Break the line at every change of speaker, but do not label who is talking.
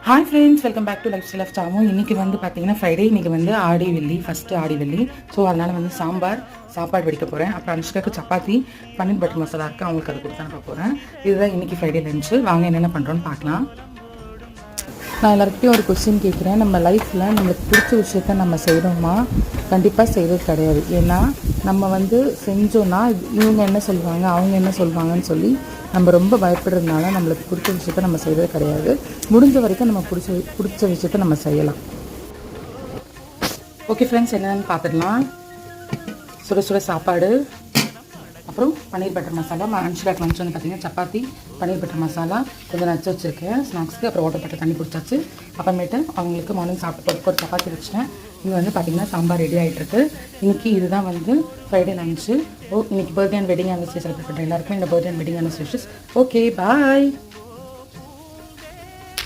Hi friends, welcome back to lifestyle of Samu. இன்றைக்கி வந்து பார்த்தீங்கன்னா ஃப்ரைடே, இன்றைக்கி வந்து ஆடி வெள்ளி, ஃபஸ்ட்டு ஆடி வெள்ளி. ஸோ அதனால் வந்து சாப்பாடு வெடிக்க போகிறேன். அப்புறம் அனுஷ்காக்கு சப்பாத்தி, பன்னீர் பட்டர் மசாலா இருக்குது, அவங்களுக்கு அது கொடுத்து அனுப்ப போகிறேன். இதுதான் இன்றைக்கி ஃப்ரைடே லஞ்சு. வாங்க என்னென்ன பண்ணுறோன்னு பார்க்கலாம். நான் எல்லாருக்கிட்டையும் ஒரு கொஸ்டின் கேட்குறேன். நம்ம லைஃப்பில் நம்மளுக்கு பிடிச்ச விஷயத்த நம்ம செய்கிறோமா? கண்டிப்பாக செய்கிறது கிடையாது. ஏன்னா நம்ம வந்து செஞ்சோன்னா இவங்க என்ன சொல்லுவாங்க, அவங்க என்ன சொல்லுவாங்கன்னு சொல்லி நம்ம ரொம்ப பயப்படுறதுனால நம்மளுக்கு பிடிச்ச விஷயத்த நம்ம செய்கிறது கிடையாது. முடிஞ்ச வரைக்கும் நம்ம பிடிச்ச விஷயத்த நம்ம செய்யலாம். ஓகே ஃப்ரெண்ட்ஸ், என்னென்னு பார்த்துடலாம். சுட சுட சாப்பாடு, அப்புறம் பன்னீர் பட்டர் மசாலா. அனுஷ்காக்கு லஞ்ச் வந்து பார்த்திங்கன்னா சப்பாத்தி, பன்னீர் பட்டர் மசாலா, கொஞ்சம் நச்சு வச்சுருக்கேன் ஸ்நாக்ஸ்க்கு. அப்புறம் வாட்டர் பட்டர் தண்ணி குடிச்சாச்சு. அப்புறமேட்டு அவங்களுக்கு மார்னிங் சாப்பிட்டு ஒரு சப்பாத்தி வச்சுட்டேன். இங்கே வந்து பார்த்திங்கன்னா சாம்பார் ரெடி ஆகிட்டுருக்கு. இன்றைக்கி இதுதான் வந்து ஃப்ரைடே லஞ்சு. இன்றைக்கி birthday and wedding anniversary celebrate பண்ணுறேன். எல்லாருக்கும் இந்த birthday and wedding anniversary wishes. Okay, bye.